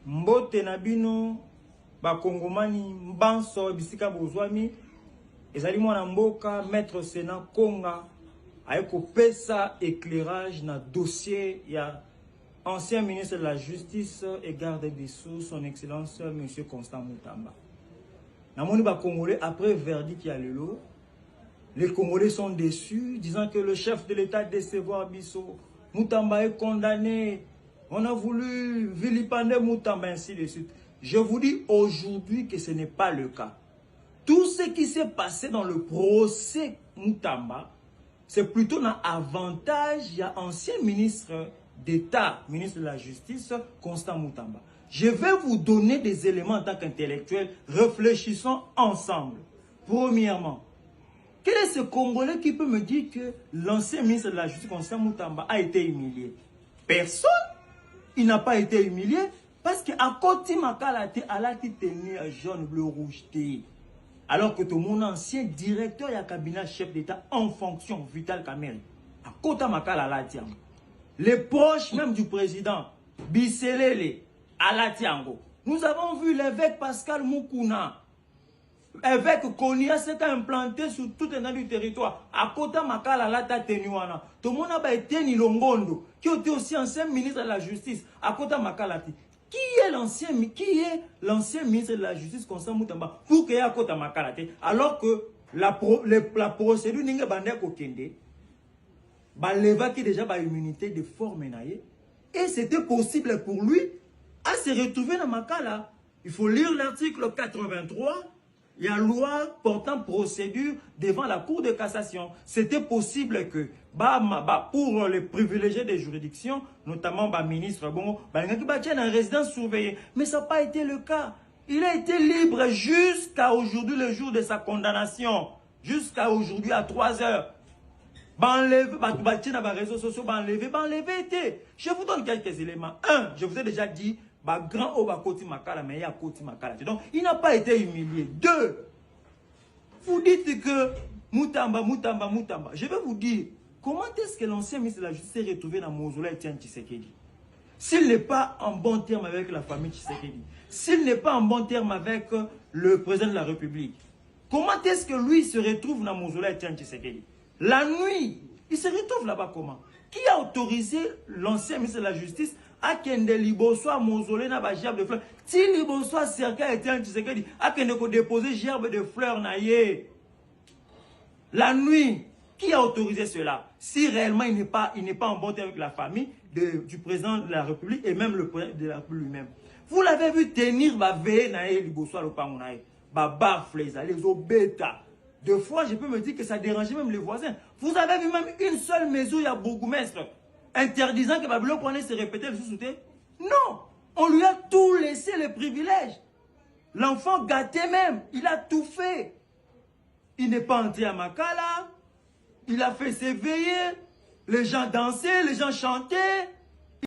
Mbote Nabino, Bakongomani, Mbanso, Bisika Bozwami, ezali mwana mboka, Maître Sénat Konga, ayeko pesa éclairage na dossier ya ancien ministre de la Justice et garde des Sceaux, son Excellence M. Constant Moutamba. Namoni ba Congolais, après verdict qui a le lot, les Congolais sont déçus, disant que le chef de l'État décevoir Bisso. Moutamba est condamné. On a voulu vilipender Moutamba, ainsi de suite. Je vous dis aujourd'hui que ce n'est pas le cas. Tout ce qui s'est passé dans le procès Moutamba, c'est plutôt un avantage. Il y a ancien ministre d'État, ministre de la Justice, Constant Moutamba. Je vais vous donner des éléments en tant qu'intellectuel. Réfléchissons ensemble. Premièrement, quel est ce Congolais qui peut me dire que l'ancien ministre de la Justice, Constant Moutamba, a été humilié? Personne. Il n'a pas été humilié parce qu'à côté Makalate, elle a tenu jaune, bleu, rouge, thé. Alors que tout mon ancien directeur et cabinet chef d'État en fonction, Vital Kamerhe, à côté Makalate, les proches même du président, Biselele, Alatiango. Nous avons vu l'évêque Pascal Moukouna, évêque Konia s'est implanté sur tout un du territoire. À côté Makala Lata Tenuana. Tout le monde a été Nilongondo, qui était aussi ancien ministre de la Justice. À côté Makalati. Qui est l'ancien ministre de la Justice, Constant Moutamba, pour qu'il y ait à côté Makalati, alors que la procédure n'est pas Kende, l'évêque qui déjà ba immunité de forme et c'était possible pour lui à se retrouver dans Makala. Il faut lire l'article 83. Il y a une loi portant procédure devant la Cour de cassation. C'était possible que, pour les privilégiés des juridictions, notamment le ministre, il y a une résidence surveillée. Mais ça n'a pas été le cas. Il a été libre jusqu'à aujourd'hui, le jour de sa condamnation. Jusqu'à aujourd'hui, à 3 heures. Réseaux sociaux, été. Je vous donne quelques éléments. Un, je vous ai déjà dit, grand Oba Koti Makala, mais il y a Koti Makala. Donc, il n'a pas été humilié. Deux, vous dites que Moutamba. Je vais vous dire, comment est-ce que l'ancien ministre de la Justice s'est retrouvé dans le mausolée Etienne Tshisekedi? S'il n'est pas en bon terme avec la famille Tshisekedi, s'il n'est pas en bon terme avec le président de la République, comment est-ce que lui se retrouve dans le mausolée Etienne Tshisekedi? La nuit, il se retrouve là-bas comment? Qui a autorisé l'ancien ministre de la Justice à kende liboso à mausolée na ba gerbe de fleurs? Si liboso a cerca Etienne Tshisekedi a kende ko déposer gerbe de fleurs na ye. La nuit, qui a autorisé cela? Si réellement il n'est pas en bon terme avec la famille du président de la République et même le président de la République lui-même. Vous l'avez vu tenir ba veille na ye liboso à lopango na ye. Ba bafle les obeta. Deux fois, je peux me dire que ça dérangeait même les voisins. Vous avez vu même une seule mesure, il y a bourgmestre interdisant que Babylone prenait se répéter le sous-souté? Non! On lui a tout laissé, les privilèges. L'enfant gâté même, il a tout fait. Il n'est pas entré à Makala, il a fait s'éveiller, les gens dansaient, les gens chantaient.